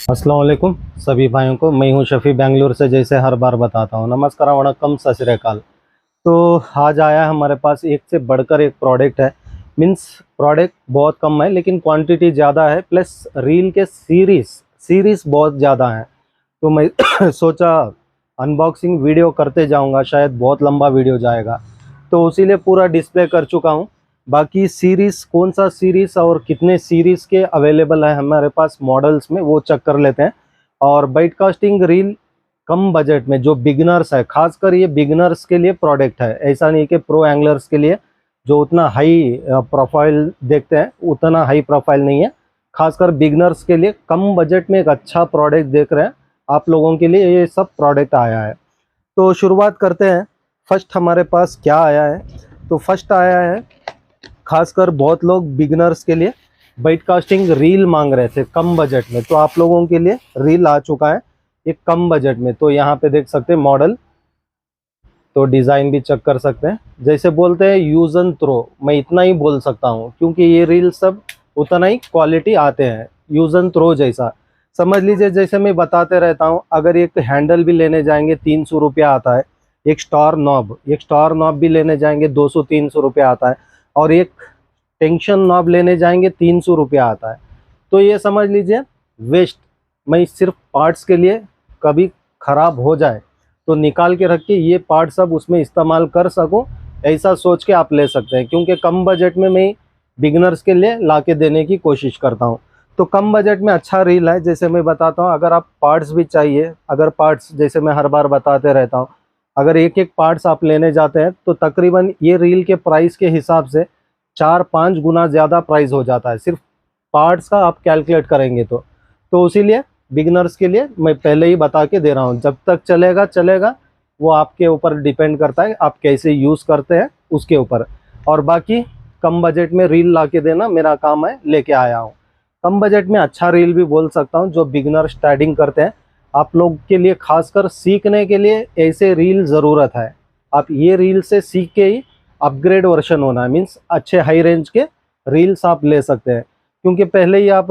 अस्सलाम वालेकुम सभी भाइयों को। मैं हूं शफ़ी बेंगलुरु से, जैसे हर बार बताता हूं। नमस्कार, वणक्कम, सत श्री अकाल। तो आज आया हमारे पास एक से बढ़कर एक प्रोडक्ट है। मीन्स प्रोडक्ट बहुत कम है लेकिन क्वांटिटी ज़्यादा है, प्लस रील के सीरीज़ बहुत ज़्यादा है। तो मैं सोचा अनबॉक्सिंग वीडियो करते जाऊंगा, शायद बहुत लंबा वीडियो जाएगा, तो उसीलिए पूरा डिस्प्ले कर चुका हूं। बाकी सीरीज़, कौन सा सीरीज़ और कितने सीरीज़ के अवेलेबल है हमारे पास मॉडल्स में, वो चेक कर लेते हैं। और बाइटकास्टिंग रील कम बजट में, जो बिगिनर्स है, खासकर ये बिगिनर्स के लिए प्रोडक्ट है। ऐसा नहीं कि प्रो एंगलर्स के लिए, जो उतना हाई प्रोफाइल देखते हैं, उतना हाई प्रोफाइल नहीं है। खासकर बिगिनर्स के लिए कम बजट में एक अच्छा प्रोडक्ट देख रहे हैं, आप लोगों के लिए ये सब प्रोडक्ट आया है। तो शुरुआत करते हैं। फर्स्ट हमारे पास क्या आया है, तो फर्स्ट आया है, खासकर बहुत लोग बिगिनर्स के लिए बाइटकास्टिंग रील मांग रहे थे कम बजट में, तो आप लोगों के लिए रील आ चुका है एक कम बजट में। तो यहाँ पे देख सकते हैं मॉडल, तो डिज़ाइन भी चेक कर सकते हैं। जैसे बोलते हैं यूज़ एंड थ्रो, मैं इतना ही बोल सकता हूँ क्योंकि ये रील सब उतना ही क्वालिटी आते हैं, यूज़ एंड थ्रो जैसा समझ लीजिए। जैसे मैं बताते रहता हूँ, अगर एक हैंडल भी लेने जाएंगे 300 रुपया आता है, एक स्टार नॉब भी लेने जाएंगे 200-300 रुपया आता है, और एक टेंशन नॉब लेने जाएंगे 300 रुपया आता है। तो ये समझ लीजिए वेस्ट। मैं सिर्फ पार्ट्स के लिए, कभी ख़राब हो जाए तो निकाल के रख के ये पार्ट सब उसमें इस्तेमाल कर सकूं, ऐसा सोच के आप ले सकते हैं। क्योंकि कम बजट में मैं बिगनर्स के लिए ला के देने की कोशिश करता हूं। तो कम बजट में अच्छा रील है। जैसे मैं बताता हूं, अगर आप पार्ट्स भी चाहिए, अगर पार्ट्स, जैसे मैं हर बार बताते रहता हूं, अगर एक एक पार्ट्स आप लेने जाते हैं तो तकरीबन ये रील के प्राइस के हिसाब से 4-5 गुना ज़्यादा प्राइस हो जाता है, सिर्फ पार्ट्स का आप कैलकुलेट करेंगे तो इसीलिए बिगनर्स के लिए मैं पहले ही बता के दे रहा हूँ। जब तक चलेगा चलेगा, वो आपके ऊपर डिपेंड करता है, आप कैसे यूज़ करते हैं उसके ऊपर। और बाकी कम बजट में रील ला के देना मेरा काम है, लेके आया हूँ। कम बजट में अच्छा रील भी बोल सकता हूँ, जो बिगनर स्टार्टिंग करते हैं, आप लोग के लिए, खासकर सीखने के लिए ऐसे रील ज़रूरत है। आप ये रील से सीख के ही अपग्रेड वर्जन होना है, मीन्स अच्छे हाई रेंज के रील्स आप ले सकते हैं। क्योंकि पहले ही आप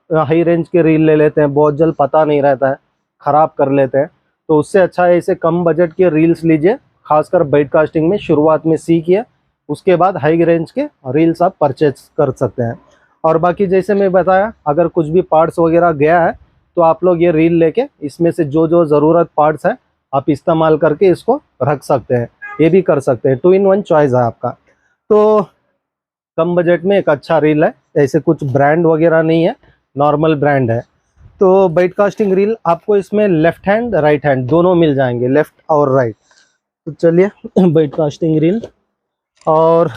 हाई रेंज के रील ले लेते हैं, बहुत जल्द पता नहीं रहता है, ख़राब कर लेते हैं। तो उससे अच्छा है ऐसे कम बजट के रील्स लीजिए, खासकर बाइटकास्टिंग में शुरुआत में सीखिए, उसके बाद हाई रेंज के रील्स आप परचेज कर सकते हैं। और बाकी जैसे मैं बताया, अगर कुछ भी पार्ट्स वगैरह गया है तो आप लोग ये रील लेके इसमें से जो जो ज़रूरत पार्ट्स है आप इस्तेमाल करके इसको रख सकते हैं, ये भी कर सकते हैं। 2-in-1 चॉइस है आपका। तो कम बजट में एक अच्छा रील है, ऐसे कुछ ब्रांड वगैरह नहीं है, नॉर्मल ब्रांड है। तो बाइटकास्टिंग रील आपको इसमें लेफ्ट हैंड राइट हैंड दोनों मिल जाएंगे, लेफ्ट और राइट। तो चलिए बाइटकास्टिंग रील। और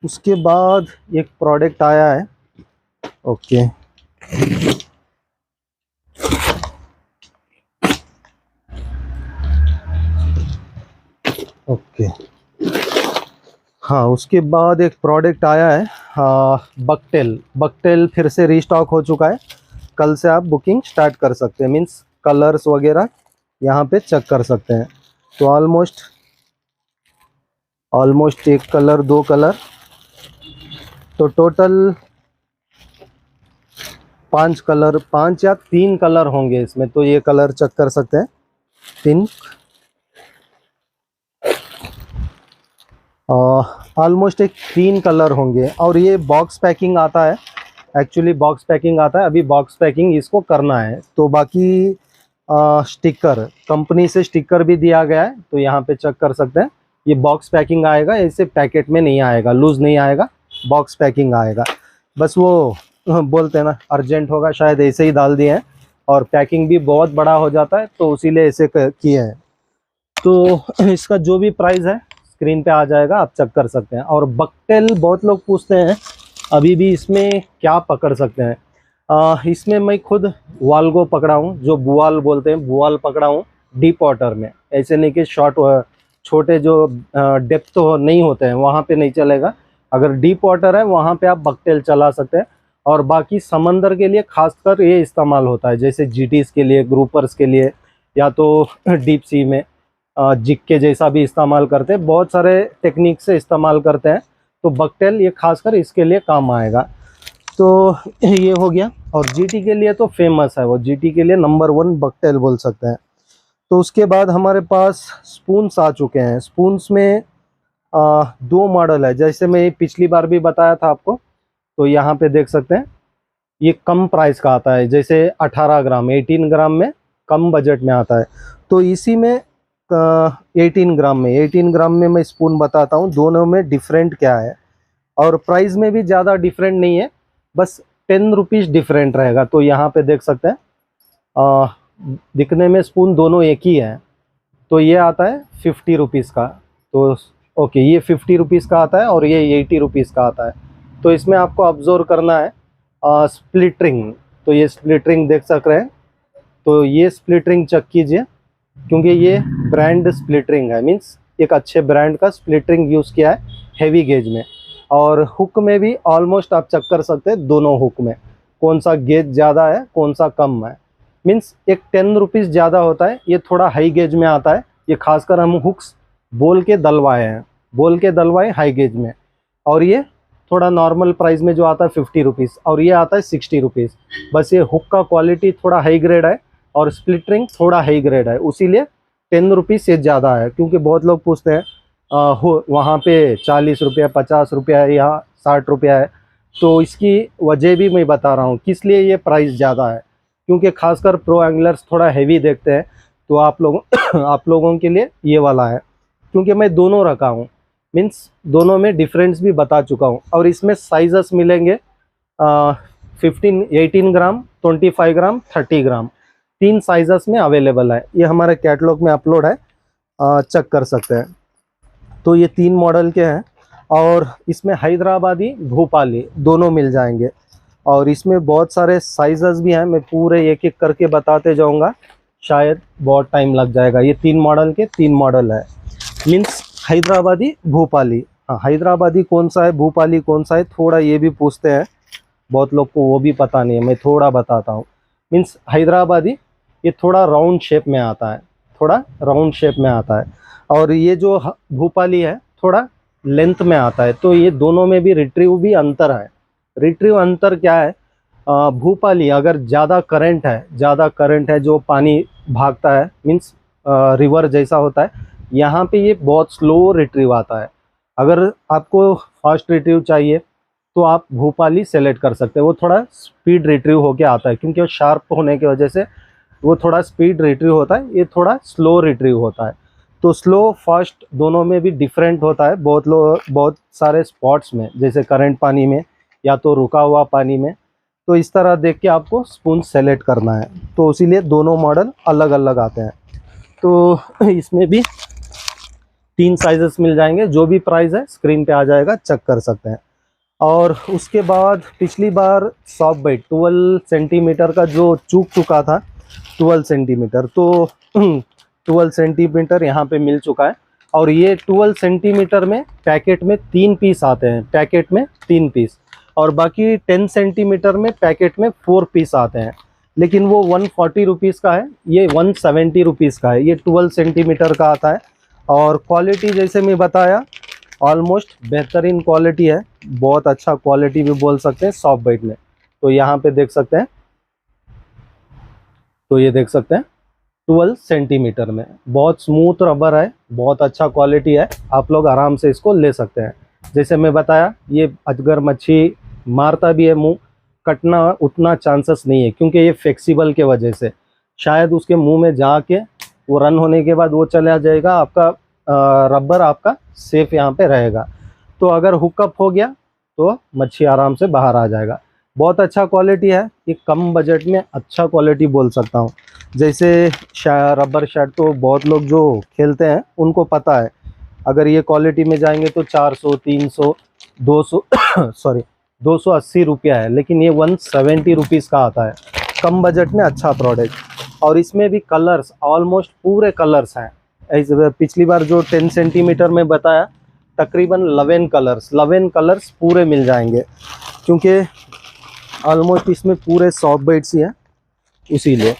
उसके बाद एक प्रोडक्ट आया है, ओके ओके, हाँ, उसके बाद एक प्रोडक्ट आया है, हाँ, बकटेल फिर से रीस्टॉक हो चुका है। कल से आप बुकिंग स्टार्ट कर सकते हैं, मीन्स कलर्स वगैरह यहाँ पे चेक कर सकते हैं। तो ऑलमोस्ट एक कलर, दो कलर, तो टोटल 5 कलर, 5 या 3 कलर होंगे इसमें। तो ये कलर चेक कर सकते हैं, पिंक, ऑलमोस्ट एक 3 कलर होंगे। और ये बॉक्स पैकिंग आता है, एक्चुअली बॉक्स पैकिंग आता है, अभी बॉक्स पैकिंग इसको करना है। तो बाकी स्टिकर, कंपनी से स्टिकर भी दिया गया है, तो यहाँ पे चेक कर सकते हैं। ये बॉक्स पैकिंग आएगा, ऐसे पैकेट में नहीं आएगा, लूज़ नहीं आएगा, बॉक्स पैकिंग आएगा। बस वो बोलते हैं ना, अर्जेंट होगा, शायद ऐसे ही डाल दिए हैं। और पैकिंग भी बहुत बड़ा हो जाता है, तो इसीलिए ऐसे किए हैं। तो इसका जो भी प्राइस है स्क्रीन पे आ जाएगा, आप चेक कर सकते हैं। और बकटेल बहुत लोग पूछते हैं अभी भी इसमें क्या पकड़ सकते हैं। इसमें मैं खुद वाल्गो पकड़ा हूँ, जो बुआल बोलते हैं, बुआल पकड़ा हूँ डीप वाटर में। ऐसे नहीं कि शॉर्ट, छोटे जो डेप्थ तो नहीं होते हैं वहाँ पे नहीं चलेगा। अगर डीप वाटर है वहाँ पे आप बकटेल चला सकते हैं। और बाकी समंदर के लिए खासकर ये इस्तेमाल होता है, जैसे जीटीज के लिए, ग्रुपर्स के लिए, या तो डीप सी में जिग के जैसा भी इस्तेमाल करते हैं, बहुत सारे टेक्निक से इस्तेमाल करते हैं। तो बकटेल ये खासकर इसके लिए काम आएगा। तो ये हो गया। और जीटी के लिए तो फेमस है, वो जीटी के लिए नंबर 1 बकटेल बोल सकते हैं। तो उसके बाद हमारे पास स्पून्स आ चुके हैं। स्पून्स में 2 मॉडल है, जैसे मैं पिछली बार भी बताया था आपको। तो यहाँ पे देख सकते हैं ये कम प्राइस का आता है, जैसे 18 ग्राम 18 ग्राम में कम बजट में आता है। तो इसी में 18 ग्राम में मैं स्पून बताता हूँ, दोनों में डिफरेंट क्या है। और प्राइस में भी ज़्यादा डिफरेंट नहीं है, बस 10 रुपीज़ डिफरेंट रहेगा। तो यहाँ पे देख सकते हैं दिखने में स्पून दोनों एक ही है। तो ये आता है 50 रुपीज़ का। तो ओके, ये 50 रुपीज़ का आता है और ये 80 रुपीज़ का आता है। तो इसमें आपको ऑब्जर्व करना है स्प्लिट रिंग। तो ये स्प्लिट रिंग देख सक रहे हैं। तो ये स्प्लिट रिंग चेक कीजिए, क्योंकि ये ब्रांड स्प्लिट रिंग है, मीन्स एक अच्छे ब्रांड का स्प्लिट रिंग यूज़ किया है हेवी गेज में। और हुक में भी ऑलमोस्ट आप चेक कर सकते हैं दोनों हुक में कौन सा गेज ज़्यादा है कौन सा कम है। मीन्स एक 10 रुपीज़ ज़्यादा होता है, ये थोड़ा हाई गेज में आता है। ये खासकर हम हुक्स बोल के दलवाए हाई गेज में। और ये थोड़ा नॉर्मल प्राइस में जो आता है 50 रुपीज़, और ये आता है 60 रुपीज़। बस ये हुक का क्वालिटी थोड़ा हाई ग्रेड है और स्प्लिट रिंग थोड़ा हाई ग्रेड है, इसीलिए 10 रुपीज़ से ज़्यादा है। क्योंकि बहुत लोग पूछते हैं वहाँ पे 40 रुपया 50 रुपया है, यहाँ 60 रुपया है। तो इसकी वजह भी मैं बता रहा हूँ किस लिए ये प्राइस ज़्यादा है। क्योंकि खासकर प्रो एंगलर्स थोड़ा हैवी देखते हैं, तो आप लोगों के लिए ये वाला है। क्योंकि मैं दोनों रखा हूँ, मीन्स दोनों में डिफरेंस भी बता चुका हूँ। और इसमें साइजेस मिलेंगे 18 ग्राम 25 ग्राम 30 ग्राम, 3 साइजेस में अवेलेबल है। ये हमारे कैटलॉग में अपलोड है, चेक कर सकते हैं। तो ये 3 मॉडल के हैं और इसमें हैदराबादी भोपाली दोनों मिल जाएंगे। और इसमें बहुत सारे साइजेस भी हैं, मैं पूरे एक एक करके बताते जाऊंगा, शायद बहुत टाइम लग जाएगा। ये 3 मॉडल के 3 मॉडल है, मीन्स हैदराबादी भोपाली। हाँ, हैदराबादी कौन सा है भोपाली कौन सा है, थोड़ा ये भी पूछते हैं बहुत लोग को, वो भी पता नहीं है, मैं थोड़ा बताता हूँ। मीन्स हैदराबादी ये थोड़ा राउंड शेप में आता है, और ये जो भोपाली है थोड़ा लेंथ में आता है। तो ये दोनों में भी रिट्रीव भी अंतर है। रिट्रीव अंतर क्या है, भोपाली अगर ज़्यादा करंट है जो पानी भागता है, मीन्स रिवर जैसा होता है, यहाँ पे ये बहुत स्लो रिट्रीव आता है। अगर आपको फास्ट रिट्रीव चाहिए तो आप भोपाली सेलेक्ट कर सकते हैं, वो थोड़ा स्पीड रिट्रीव होके आता है। क्योंकि वो शार्प होने की वजह से वो थोड़ा स्पीड रिट्रीव होता है, ये थोड़ा स्लो रिट्रीव होता है। तो स्लो फास्ट दोनों में भी डिफरेंट होता है बहुत सारे स्पॉट्स में, जैसे करंट पानी में या तो रुका हुआ पानी में। तो इस तरह देख के आपको स्पून सेलेक्ट करना है। तो इसीलिए दोनों मॉडल अलग अलग आते हैं। तो इसमें भी 3 साइजेस मिल जाएंगे, जो भी प्राइस है स्क्रीन पे आ जाएगा, चेक कर सकते हैं। और उसके बाद पिछली बार सॉफ्ट बाइट 12 सेंटीमीटर का जो चूक चुका था, 12 सेंटीमीटर, तो 12 सेंटीमीटर यहाँ पे मिल चुका है। और ये 12 सेंटीमीटर में पैकेट में 3 पीस आते हैं, पैकेट में 3 पीस। और बाकी 10 सेंटीमीटर में पैकेट में 4 पीस आते हैं। लेकिन वो 140 रुपीज़ का है, ये 170 रुपीज़ का है। ये 12 सेंटीमीटर का आता है। और क्वालिटी जैसे मैं बताया ऑलमोस्ट बेहतरीन क्वालिटी है, बहुत अच्छा क्वालिटी भी बोल सकते हैं सॉफ्ट बाइट में। तो यहाँ पे देख सकते हैं, तो ये देख सकते हैं 12 सेंटीमीटर में बहुत स्मूथ रबर है, बहुत अच्छा क्वालिटी है। आप लोग आराम से इसको ले सकते हैं। जैसे मैं बताया, ये अजगर मच्छी मारता भी है, मुंह कटना उतना चांसेस नहीं है, क्योंकि ये फ्लेक्सिबल के वजह से शायद उसके मुंह में जाके वो रन होने के बाद वो चला जाएगा, आपका रबर आपका सेफ यहाँ पे रहेगा। तो अगर हुकअप हो गया तो मच्छी आराम से बाहर आ जाएगा। बहुत अच्छा क्वालिटी है, ये कम बजट में अच्छा क्वालिटी बोल सकता हूँ। जैसे रबर शर्ट तो बहुत लोग जो खेलते हैं उनको पता है, अगर ये क्वालिटी में जाएंगे तो 400 300 200 सॉरी 280 रुपया है। लेकिन ये 170 रुपीज़ का आता है, कम बजट में अच्छा प्रोडक्ट। और इसमें भी कलर्स ऑलमोस्ट पूरे कलर्स हैं। ऐसे पिछली बार जो 10 सेंटीमीटर में बताया, तकरीबन 11 कलर्स पूरे मिल जाएंगे, क्योंकि ऑलमोस्ट इसमें पूरे सॉफ्ट बाइट्स ही हैं, इसीलिए।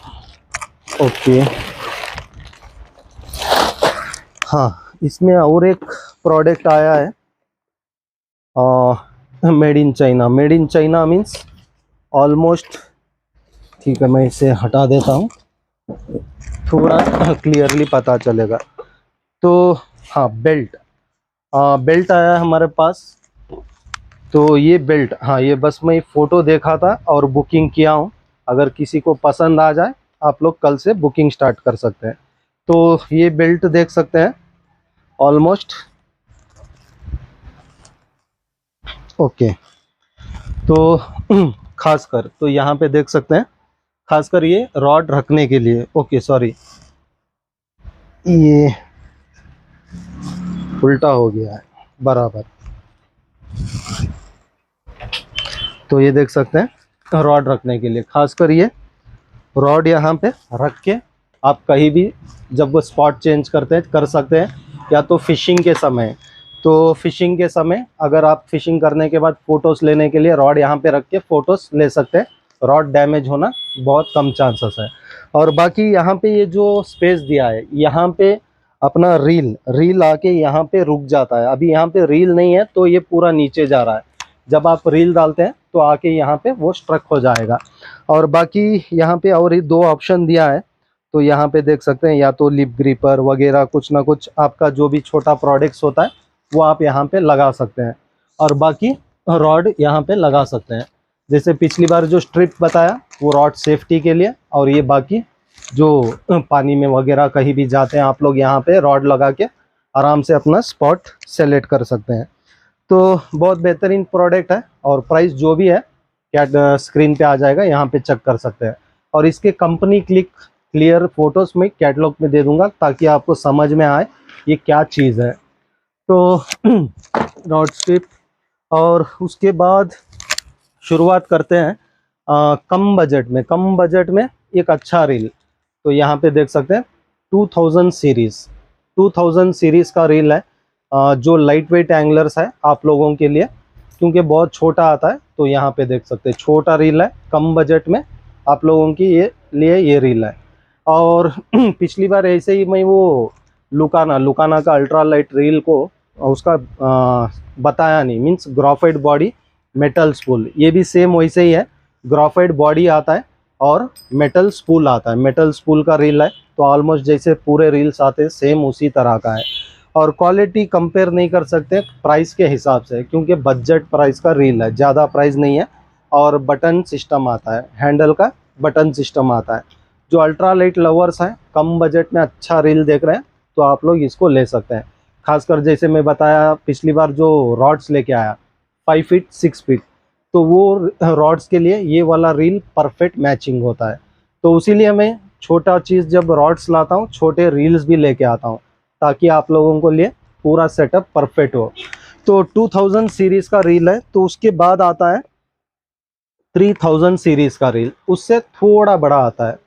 ओके, हाँ, इसमें और एक प्रोडक्ट आया है, made in China. Made in China means almost, ठीक है मैं इसे हटा देता हूँ, थोड़ा क्लियरली पता चलेगा। तो हाँ, बेल्ट, बेल्ट आया है हमारे पास। तो ये बेल्ट, हाँ ये बस मैं फ़ोटो देखा था और बुकिंग किया हूँ। अगर किसी को पसंद आ जाए, आप लोग कल से बुकिंग स्टार्ट कर सकते हैं। तो ये बेल्ट देख सकते हैं ऑलमोस्ट ओके। तो खासकर तो यहाँ पे देख सकते हैं, खासकर ये रॉड रखने के लिए, ओके सॉरी ये उल्टा हो गया है बराबर। तो ये देख सकते हैं रॉड रखने के लिए, खासकर ये रॉड यहाँ पे रख के आप कहीं भी जब वो स्पॉट चेंज करते हैं कर सकते हैं। या तो फिशिंग के समय, तो फिशिंग के समय अगर आप फिशिंग करने के बाद फ़ोटोज़ लेने के लिए रॉड यहाँ पे रख के फ़ोटोज़ ले सकते हैं। रॉड डैमेज होना बहुत कम चांसेस है। और बाकी यहाँ पे ये जो स्पेस दिया है, यहाँ पे अपना रील आके यहाँ पे रुक जाता है। अभी यहाँ पे रील नहीं है तो ये पूरा नीचे जा रहा है। जब आप रील डालते हैं तो आके यहाँ पे वो स्ट्रक हो जाएगा। और बाकी यहाँ पे और ये दो ऑप्शन दिया है। तो यहाँ पे देख सकते हैं, या तो लिप ग्रिपर वगैरह कुछ ना कुछ आपका जो भी छोटा प्रोडक्ट्स होता है वो आप यहाँ पे लगा सकते हैं। और बाकी रॉड यहाँ पे लगा सकते हैं। जैसे पिछली बार जो स्ट्रिप बताया वो रॉड सेफ्टी के लिए, और ये बाकी जो पानी में वगैरह कहीं भी जाते हैं आप लोग यहाँ पे रॉड लगा के आराम से अपना स्पॉट सेलेक्ट कर सकते हैं। तो बहुत बेहतरीन प्रोडक्ट है, और प्राइस जो भी है क्या स्क्रीन पे आ जाएगा, यहाँ पे चेक कर सकते हैं। और इसके कंपनी क्लियर फोटोज़ में कैटलॉग में दे दूंगा ताकि आपको समझ में आए ये क्या चीज़ है। तो रॉड स्ट्रिप, और उसके बाद शुरुआत करते हैं कम बजट में एक अच्छा रील। तो यहाँ पे देख सकते हैं 2000 सीरीज़ का रील है, जो लाइट वेट एंगलर्स है आप लोगों के लिए, क्योंकि बहुत छोटा आता है। तो यहाँ पे देख सकते हैं छोटा रील है, कम बजट में आप लोगों की ये रील है। और पिछली बार ऐसे ही मैं वो लुकाना का अल्ट्रा लाइट रील को उसका बताया नहीं, means graphite body metal spool, ये भी सेम वैसे ही है। ग्राफाइट बॉडी आता है और मेटल स्पूल आता है, मेटल स्पूल का रील है। तो ऑलमोस्ट जैसे पूरे रील्स आते हैं सेम उसी तरह का है। और क्वालिटी कंपेयर नहीं कर सकते प्राइस के हिसाब से, क्योंकि बजट प्राइस का रील है, ज़्यादा प्राइस नहीं है। और बटन सिस्टम आता है, हैंडल का बटन सिस्टम आता है। जो अल्ट्रा लाइट लवर्स हैं, कम बजट में अच्छा रील देख रहे हैं तो आप लोग इसको ले सकते हैं। खासकर जैसे मैं बताया पिछली बार जो रॉड्स लेके आया 5 फीट 6 फीट, तो वो रॉड्स के लिए ये वाला रील परफेक्ट मैचिंग होता है। तो उसीलिए मैं छोटा चीज़ जब रॉड्स लाता हूँ छोटे रील्स भी लेके आता हूँ, ताकि आप लोगों को लिए पूरा सेटअप परफेक्ट हो। तो 2000 सीरीज़ का रील है। तो उसके बाद आता है 3000 सीरीज़ का रील, उससे थोड़ा बड़ा आता है।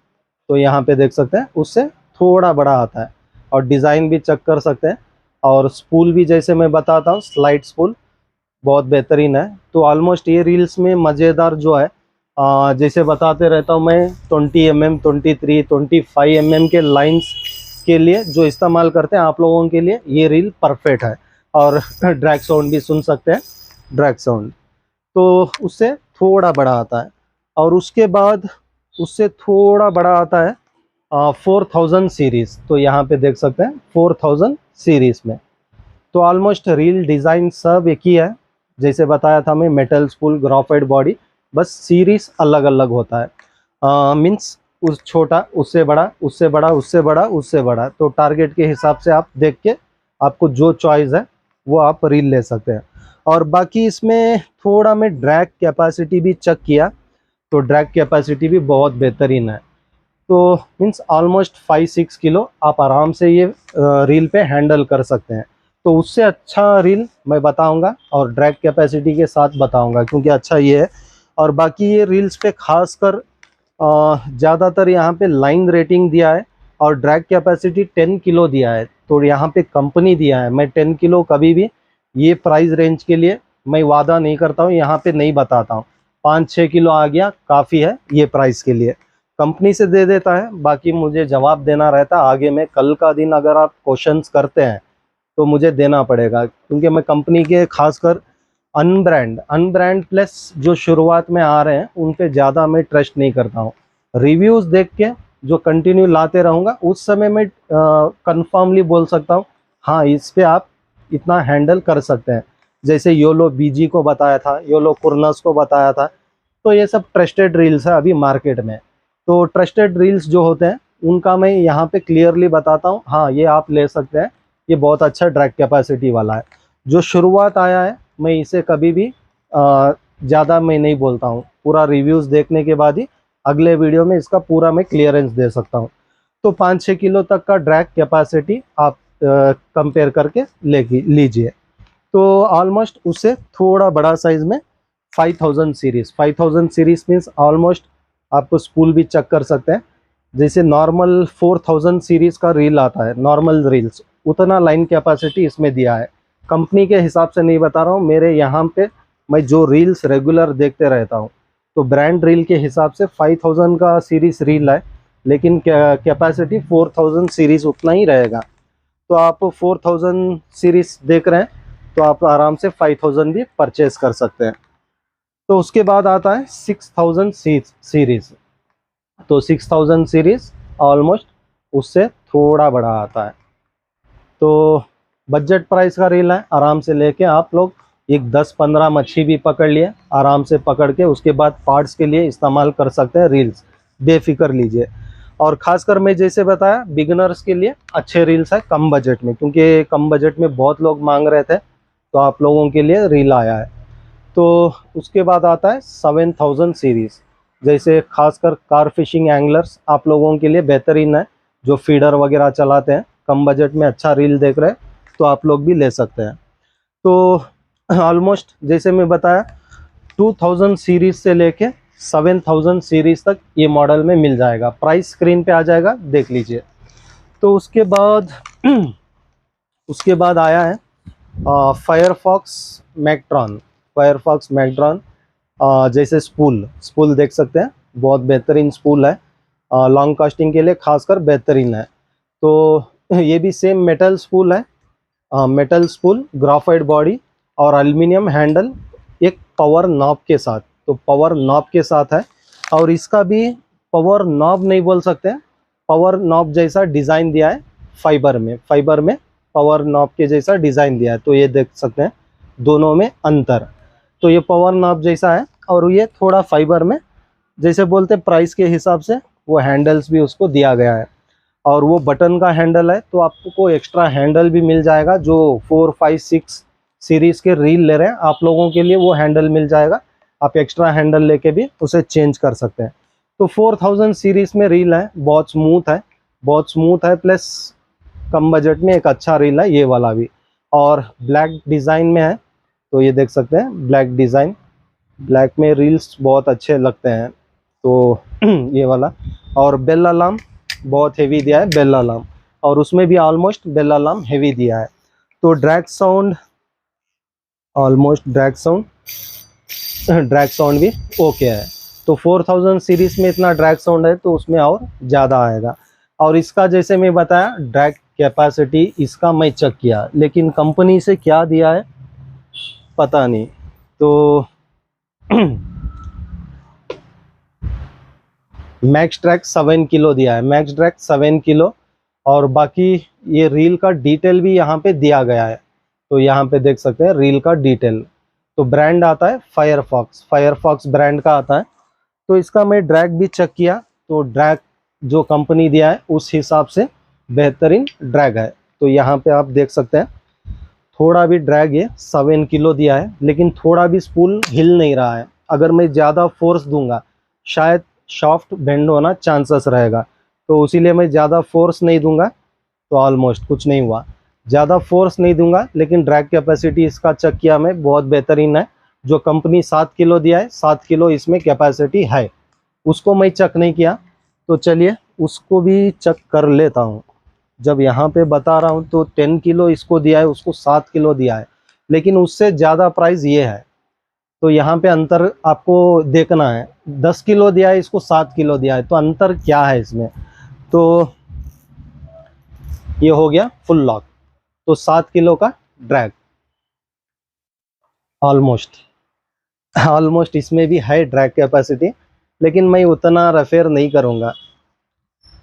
तो यहाँ पे देख सकते हैं उससे थोड़ा बड़ा आता है। और डिज़ाइन भी चेक कर सकते हैं। और स्पूल भी जैसे मैं बताता हूँ, स्लाइड स्पूल बहुत बेहतरीन है। तो ऑलमोस्ट ये रील्स में मज़ेदार जो है, जैसे बताते रहता हूँ मैं, 20 mm 23 25 mm के लाइंस के लिए जो इस्तेमाल करते हैं आप लोगों के लिए ये रील परफेक्ट है। और ड्रैग साउंड भी सुन सकते हैं, ड्रैग साउंड। तो उससे थोड़ा बड़ा आता है। और उसके बाद उससे थोड़ा बड़ा आता है 4000 सीरीज़। तो यहाँ पे देख सकते हैं 4000 सीरीज़ में। तो ऑलमोस्ट रील डिज़ाइन सब एक ही है, जैसे बताया था मैं, मेटल स्पूल ग्राफाइट बॉडी, बस सीरीज़ अलग अलग होता है। मीन्स उस छोटा उससे बड़ा उससे बड़ा उससे बड़ा उससे बड़ा। तो टारगेट के हिसाब से आप देख के आपको जो चॉइस है वो आप रील ले सकते हैं। और बाकी इसमें थोड़ा मैं ड्रैग कैपेसिटी भी चेक किया, तो ड्रैग कैपेसिटी भी बहुत बेहतरीन है। तो मीन्स ऑलमोस्ट 5-6 किलो आप आराम से ये रील पे हैंडल कर सकते हैं। तो उससे अच्छा रील मैं बताऊंगा और ड्रैग कैपेसिटी के साथ बताऊंगा, क्योंकि अच्छा ये है। और बाकी ये रील्स पे खासकर ज़्यादातर यहाँ पे लाइन रेटिंग दिया है और ड्रैग कैपेसिटी 10 किलो दिया है। तो यहाँ पे कंपनी दिया है, मैं 10 किलो कभी भी ये प्राइस रेंज के लिए मैं वादा नहीं करता हूँ, यहाँ पे नहीं बताता हूँ। 5-6 किलो आ गया काफ़ी है ये प्राइस के लिए, कंपनी से दे देता है। बाकी मुझे जवाब देना रहता है आगे में, कल का दिन अगर आप क्वेश्चंस करते हैं तो मुझे देना पड़ेगा, क्योंकि मैं कंपनी के खासकर अनब्रांड प्लस जो शुरुआत में आ रहे हैं उन पे ज़्यादा मैं ट्रस्ट नहीं करता हूँ। रिव्यूज़ देख के जो कंटिन्यू लाते रहूँगा उस समय मैं कंफर्मली बोल सकता हूँ हाँ इस पे आप इतना हैंडल कर सकते हैं। जैसे योलो बीजी को बताया था, योलो कुर्नस को बताया था, तो ये सब ट्रस्टेड रील्स है अभी मार्केट में। तो ट्रस्टेड रील्स जो होते हैं उनका मैं यहाँ पे क्लियरली बताता हूँ हाँ ये आप ले सकते हैं, ये बहुत अच्छा ड्रैग कैपेसिटी वाला है। जो शुरुआत आया है मैं इसे कभी भी ज़्यादा मैं नहीं बोलता हूँ, पूरा रिव्यूज़ देखने के बाद ही अगले वीडियो में इसका पूरा मैं क्लियरेंस दे सकता हूँ। तो 5-6 किलो तक का ड्रैग कैपेसिटी आप कंपेयर करके लीजिए। तो ऑलमोस्ट उससे थोड़ा बड़ा साइज़ में 5000 सीरीज़ मीन्स ऑलमोस्ट आपको स्पूल भी चेक कर सकते हैं। जैसे नॉर्मल 4000 सीरीज़ का रील आता है, नॉर्मल रील्स उतना लाइन कैपेसिटी इसमें दिया है। कंपनी के हिसाब से नहीं बता रहा हूँ, मेरे यहाँ पे मैं जो रील्स रेगुलर देखते रहता हूँ तो ब्रांड रील के हिसाब से 5000 का सीरीज़ रील है, लेकिन कैपेसिटी 4000 सीरीज़ उतना ही रहेगा। तो आप 4000 सीरीज़ देख रहे हैं तो आप आराम से 5000 भी परचेज कर सकते हैं। तो उसके बाद आता है 6000 सीरीज़। तो 6000 सीरीज़ ऑलमोस्ट उससे थोड़ा बड़ा आता है। तो बजट प्राइस का रील है, आराम से लेके आप लोग एक 10-15 मच्छी भी पकड़ लिए, आराम से पकड़ के उसके बाद पार्ट्स के लिए इस्तेमाल कर सकते हैं। रील्स बेफिक्र लीजिए। और ख़ासकर मैं जैसे बताया बिगिनर्स के लिए अच्छे रील्स है कम बजट में, क्योंकि कम बजट में बहुत लोग मांग रहे थे तो आप लोगों के लिए रील आया है। तो उसके बाद आता है 7000 सीरीज़। जैसे खासकर कार फिशिंग एंगलर्स आप लोगों के लिए बेहतरीन है, जो फीडर वगैरह चलाते हैं, कम बजट में अच्छा रील देख रहे हैं तो आप लोग भी ले सकते हैं। तो ऑलमोस्ट जैसे मैं बताया 2000 सीरीज़ से लेके 7000 सीरीज़ तक ये मॉडल में मिल जाएगा। प्राइस स्क्रीन पे आ जाएगा, देख लीजिए। तो उसके बाद उसके बाद आया है फायरफॉक्स मैकट्रॉन। जैसे स्पूल देख सकते हैं, बहुत बेहतरीन स्पूल है, लॉन्ग कास्टिंग के लिए खासकर बेहतरीन है। तो ये भी सेम मेटल स्पूल है, मेटल स्पूल, ग्राफाइट बॉडी और एल्युमिनियम हैंडल, एक पावर नॉब के साथ। तो पावर नॉब के साथ है, और इसका भी पावर नॉब नहीं बोल सकते हैं, पावर नॉब जैसा डिज़ाइन दिया है। फाइबर में पावर नॉब के जैसा डिज़ाइन दिया है। तो ये देख सकते हैं दोनों में अंतर। तो ये पावर नॉब जैसा है और ये थोड़ा फाइबर में, जैसे बोलते प्राइस के हिसाब से वो हैंडल्स भी उसको दिया गया है। और वो बटन का हैंडल है, तो आपको एक्स्ट्रा हैंडल भी मिल जाएगा। जो 4, 5, 6 सीरीज़ के रील ले रहे हैं आप लोगों के लिए वो हैंडल मिल जाएगा। आप एक्स्ट्रा हैंडल लेके भी उसे चेंज कर सकते हैं। तो 4000 सीरीज़ में रील है, बहुत स्मूथ है, प्लस कम बजट में एक अच्छा रील है ये वाला भी। और ब्लैक डिज़ाइन में है, तो ये देख सकते हैं ब्लैक डिज़ाइन, ब्लैक में रील्स बहुत अच्छे लगते हैं। तो ये वाला। और बेल अलार्म बहुत हेवी दिया है, बेल अलार्म, और उसमें भी ऑलमोस्ट बेल अलार्म हेवी दिया है। तो ड्रैग साउंड भी ओके है। तो 4000 सीरीज़ में इतना ड्रैग साउंड है तो उसमें और ज़्यादा आएगा। और इसका जैसे मैं बताया ड्रैग कैपेसिटी इसका मैं चेक किया, लेकिन कंपनी से क्या दिया है पता नहीं। तो मैक्स ट्रैक 7 किलो दिया है, 7 किलो। और बाकी ये रील का डिटेल भी यहाँ पे दिया गया है, तो यहाँ पे देख सकते हैं रील का डिटेल। तो ब्रांड आता है फायरफॉक्स ब्रांड का आता है। तो इसका मैं ड्रैग भी चेक किया, तो ड्रैग जो कंपनी दिया है उस हिसाब से बेहतरीन ड्रैग है। तो यहाँ पे आप देख सकते हैं थोड़ा भी ड्रैग ये 7 किलो दिया है, लेकिन थोड़ा भी स्पूल हिल नहीं रहा है। अगर मैं ज़्यादा फोर्स दूंगा शायद शाफ्ट बेंड होना चांसेस रहेगा, तो इसीलिए मैं ज़्यादा फोर्स नहीं दूंगा। तो ऑलमोस्ट कुछ नहीं हुआ, ज़्यादा फोर्स नहीं दूंगा। लेकिन ड्रैग कैपेसिटी इसका चेक किया मैं, बहुत बेहतरीन है। जो कंपनी 7 किलो दिया है 7 किलो इसमें कैपेसिटी है, उसको मैं चेक नहीं किया। तो चलिए उसको भी चेक कर लेता हूँ। जब यहाँ पे बता रहा हूँ तो 10 किलो इसको दिया है, उसको 7 किलो दिया है, लेकिन उससे ज़्यादा प्राइस ये है। तो यहाँ पे अंतर आपको देखना है, 10 किलो दिया है इसको 7 किलो दिया है, तो अंतर क्या है इसमें। तो ये हो गया फुल लॉक, तो 7 किलो का ड्रैग। ऑलमोस्ट इसमें भी है ड्रैग कैपेसिटी, लेकिन मैं उतना रेफर नहीं करूँगा।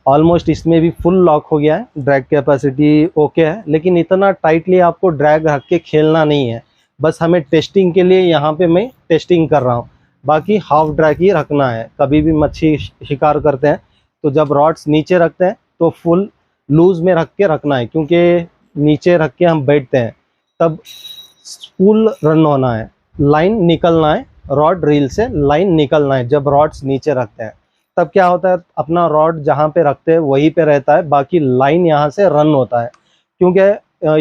ऑलमोस्ट इसमें भी फुल लॉक हो गया है, ड्रैग कैपेसिटी ओके है, लेकिन इतना टाइटली आपको ड्रैग रख के खेलना नहीं है। बस हमें टेस्टिंग के लिए यहाँ पे मैं टेस्टिंग कर रहा हूँ, बाकी हाफ ड्रैग ही रखना है। कभी भी मच्छी शिकार करते हैं तो जब रॉड्स नीचे रखते हैं तो फुल लूज में रख के रखना है, क्योंकि नीचे रख के हम बैठते हैं तब स्पूल रन होना है, लाइन निकलना है, रॉड रील से लाइन निकलना है। जब रॉड्स नीचे रखते हैं तब क्या होता है, अपना रॉड जहाँ पे रखते हैं वहीं पे रहता है, बाकी लाइन यहाँ से रन होता है। क्योंकि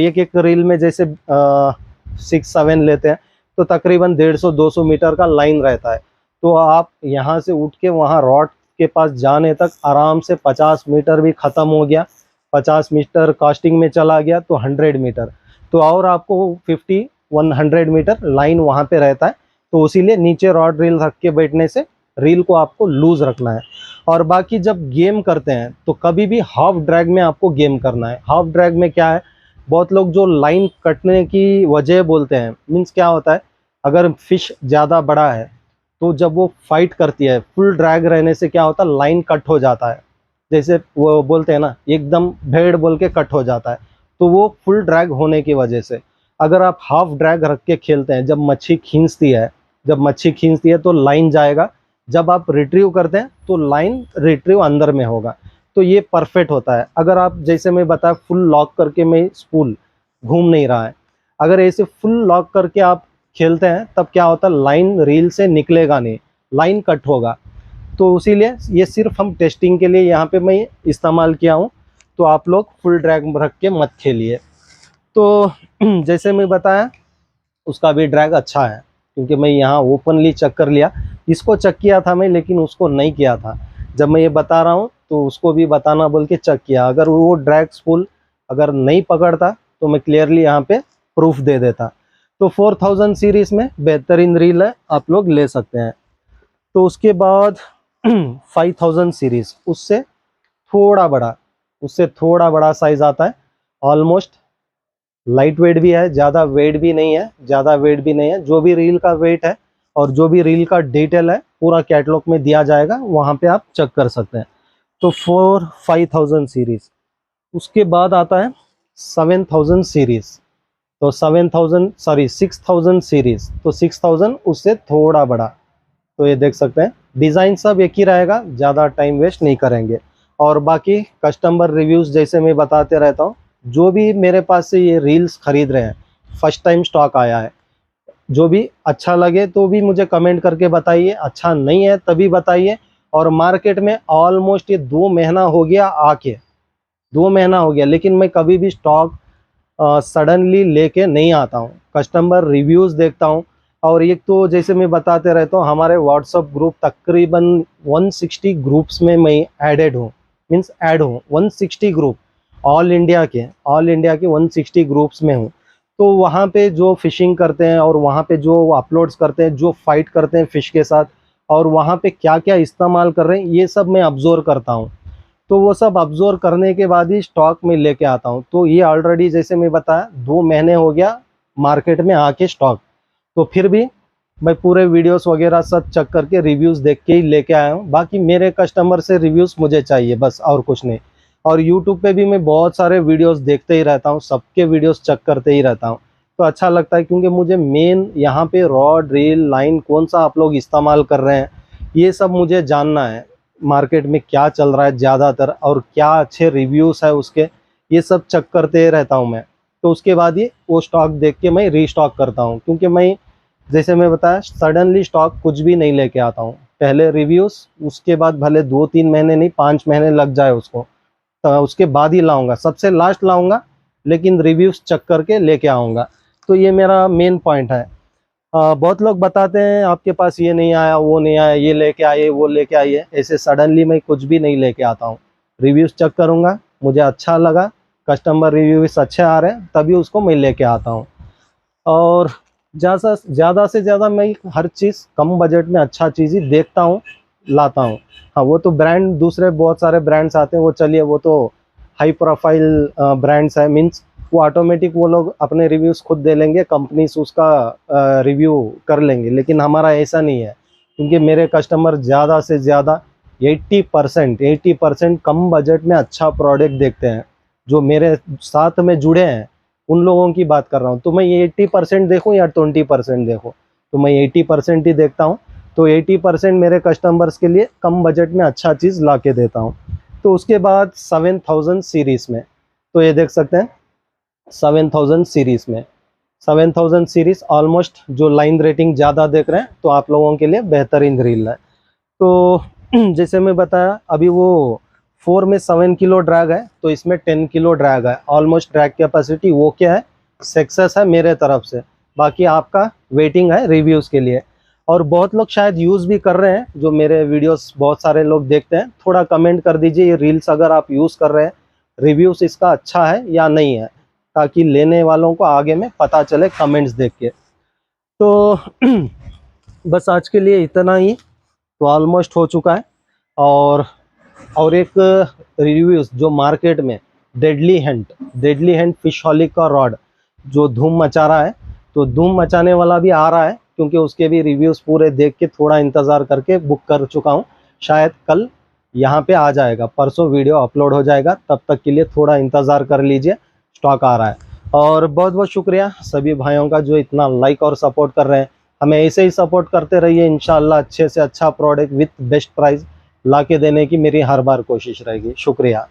एक एक रील में जैसे 6-7 लेते हैं तो तकरीबन 150-200 मीटर का लाइन रहता है। तो आप यहाँ से उठ के वहाँ रॉड के पास जाने तक आराम से 50 मीटर भी ख़त्म हो गया, 50 मीटर कास्टिंग में चला गया तो 100 मीटर, तो और आपको 50-100 मीटर लाइन वहाँ पे रहता है। तो इसीलिए नीचे रॉड रील रख के बैठने से रील को आपको लूज रखना है। और बाकी जब गेम करते हैं तो कभी भी हाफ ड्रैग में आपको गेम करना है। हाफ ड्रैग में क्या है, बहुत लोग जो लाइन कटने की वजह बोलते हैं, मीन्स क्या होता है, अगर फिश ज़्यादा बड़ा है तो जब वो फाइट करती है फुल ड्रैग रहने से क्या होता है, लाइन कट हो जाता है। जैसे वो बोलते हैं ना, एकदम भेड़ बोल के कट हो जाता है, तो वो फुल ड्रैग होने की वजह से। अगर आप हाफ ड्रैग रख के खेलते हैं, जब मच्छी खींचती है तो लाइन जाएगा, जब आप रिट्रीव करते हैं तो लाइन रिट्रीव अंदर में होगा, तो ये परफेक्ट होता है। अगर आप जैसे मैं बताया फुल लॉक करके मैं स्पूल घूम नहीं रहा है, अगर ऐसे फुल लॉक करके आप खेलते हैं तब क्या होता है, लाइन रील से निकलेगा नहीं, लाइन कट होगा। तो इसीलिए ये सिर्फ हम टेस्टिंग के लिए यहाँ पे मैं इस्तेमाल किया हूँ, तो आप लोग फुल ड्रैग रख के मत खेलिए। तो जैसे मैं बताया उसका भी ड्रैग अच्छा है, क्योंकि मैं यहाँ ओपनली चेक कर लिया, इसको चेक किया था मैं लेकिन उसको नहीं किया था। जब मैं ये बता रहा हूँ तो उसको भी बताना बोल के चेक किया, अगर वो ड्रैग स्पूल अगर नहीं पकड़ता तो मैं क्लियरली यहाँ पे प्रूफ दे देता। तो 4000 सीरीज़ में बेहतरीन रील है, आप लोग ले सकते हैं। तो उसके बाद 5000 सीरीज़, उससे थोड़ा बड़ा साइज़ आता है। ऑलमोस्ट लाइट वेट भी है, ज़्यादा वेट भी नहीं है, जो भी रील का वेट है और जो भी रील का डिटेल है पूरा कैटलॉग में दिया जाएगा, वहाँ पे आप चेक कर सकते हैं। तो 5000 सीरीज़, उसके बाद आता है 7000 सीरीज़, तो 6000 सीरीज़, तो 6000 उससे थोड़ा बड़ा। तो ये देख सकते हैं डिज़ाइन सब एक ही रहेगा, ज़्यादा टाइम वेस्ट नहीं करेंगे। और बाकी कस्टमर रिव्यूज़ जैसे मैं बताते रहता हूँ, जो भी मेरे पास से ये रील्स खरीद रहे हैं, फर्स्ट टाइम स्टॉक आया है, जो भी अच्छा लगे तो भी मुझे कमेंट करके बताइए, अच्छा नहीं है तभी बताइए। और मार्केट में ऑलमोस्ट ये 2 महीना हो गया आके, 2 महीना हो गया, लेकिन मैं कभी भी स्टॉक सडनली लेके नहीं आता हूँ, कस्टमर रिव्यूज़ देखता हूँ। और एक तो जैसे मैं बताते रहता हूँ, हमारे व्हाट्सअप ग्रुप तकरीबन 160 ग्रुप्स में मैं ऐड हूँ 160 ग्रुप, ऑल इंडिया के 160 ग्रुप्स में हूँ। तो वहाँ पे जो फिशिंग करते हैं और वहाँ पे जो अपलोड्स करते हैं, जो फाइट करते हैं फ़िश के साथ, और वहाँ पे क्या क्या इस्तेमाल कर रहे हैं, ये सब मैं ऑब्ज़र्व करता हूँ। तो वो सब ऑब्ज़र्व करने के बाद ही स्टॉक में लेके आता हूँ। तो ये ऑलरेडी जैसे मैं बताया 2 महीने हो गया मार्केट में आके स्टॉक, तो फिर भी मैं पूरे वीडियोस वगैरह सब चेक करके रिव्यूज़ देख के ही लेके आया हूँ। बाकी मेरे कस्टमर से रिव्यूज़ मुझे चाहिए बस, और कुछ नहीं। और यूट्यूब पे भी मैं बहुत सारे वीडियोस देखते ही रहता हूँ, सबके वीडियोस चेक करते ही रहता हूँ। तो अच्छा लगता है, क्योंकि मुझे मेन यहाँ पे रॉड रील लाइन कौन सा आप लोग इस्तेमाल कर रहे हैं, ये सब मुझे जानना है। मार्केट में क्या चल रहा है ज़्यादातर और क्या अच्छे रिव्यूज़ है उसके, ये सब चेक करते रहता हूँ मैं। तो उसके बाद ही वो स्टॉक देख के मैं रीस्टॉक करता हूँ, क्योंकि मैं जैसे मैं बताया सडनली स्टॉक कुछ भी नहीं लेके आता हूँ। पहले रिव्यूज़, उसके बाद भले 2-3 महीने नहीं 5 महीने लग जाए उसको, तो उसके बाद ही लाऊंगा, सबसे लास्ट लाऊंगा, लेकिन रिव्यूज़ चेक करके लेके आऊँगा। तो ये मेरा मेन पॉइंट है। बहुत लोग बताते हैं आपके पास ये नहीं आया, वो नहीं आया, ये लेके आइए, वो लेके आइए। ऐसे सडनली मैं कुछ भी नहीं लेके आता हूँ, रिव्यूज़ चेक करूँगा, मुझे अच्छा लगा, कस्टमर रिव्यूज़ अच्छे आ रहे हैं, तभी उसको मैं लेके आता हूँ। और ज़्यादा से ज़्यादा मैं हर चीज़ कम बजट में अच्छा चीज़ ही देखता हूँ, लाता हूँ। हाँ, वो तो ब्रांड दूसरे बहुत सारे ब्रांड्स आते हैं, वो चलिए वो तो हाई प्रोफाइल ब्रांड्स है, मीन्स वो ऑटोमेटिक वो लोग अपने रिव्यूज़ खुद दे लेंगे, कंपनीज उसका रिव्यू कर लेंगे। लेकिन हमारा ऐसा नहीं है, क्योंकि मेरे कस्टमर ज़्यादा से ज़्यादा 80% कम बजट में अच्छा प्रोडक्ट देखते हैं। जो मेरे साथ में जुड़े हैं उन लोगों की बात कर रहा हूँ। तो मैं ये 80% देखूँ या 20% देखूँ, तो मैं 80% ही देखता हूँ। तो 80% मेरे कस्टमर्स के लिए कम बजट में अच्छा चीज़ ला के देता हूँ। तो उसके बाद 7000 सीरीज़ में, तो ये देख सकते हैं 7000 सीरीज़ में, 7000 सीरीज़ ऑलमोस्ट जो लाइन रेटिंग ज़्यादा देख रहे हैं तो आप लोगों के लिए बेहतरीन रील है। तो जैसे मैं बताया अभी वो 4 में 7 किलो ड्रैग है, तो इसमें 10 किलो ड्रैग है। ऑलमोस्ट ड्रैग कैपेसिटी वो क्या है, सक्सेस है मेरे तरफ से। बाकी आपका वेटिंग है रिव्यूज़ के लिए। और बहुत लोग शायद यूज़ भी कर रहे हैं, जो मेरे वीडियोस बहुत सारे लोग देखते हैं। थोड़ा कमेंट कर दीजिए ये रील्स अगर आप यूज़ कर रहे हैं, रिव्यूज़ इसका अच्छा है या नहीं है, ताकि लेने वालों को आगे में पता चले कमेंट्स देख के। तो बस आज के लिए इतना ही, तो ऑलमोस्ट हो चुका है। और एक रिव्यूज़ जो मार्केट में डेडली हैंड फिशहॉलिक का रॉड जो धूम मचा रहा है, तो धूम मचाने वाला भी आ रहा है, क्योंकि उसके भी रिव्यूज़ पूरे देख के थोड़ा इंतज़ार करके बुक कर चुका हूँ। शायद कल यहाँ पे आ जाएगा, परसों वीडियो अपलोड हो जाएगा, तब तक के लिए थोड़ा इंतज़ार कर लीजिए, स्टॉक आ रहा है। और बहुत बहुत शुक्रिया सभी भाइयों का जो इतना लाइक और सपोर्ट कर रहे हैं। हमें ऐसे ही सपोर्ट करते रहिए, इंशाल्लाह अच्छे से अच्छा प्रोडक्ट विथ बेस्ट प्राइस ला के देने की मेरी हर बार कोशिश रहेगी। शुक्रिया।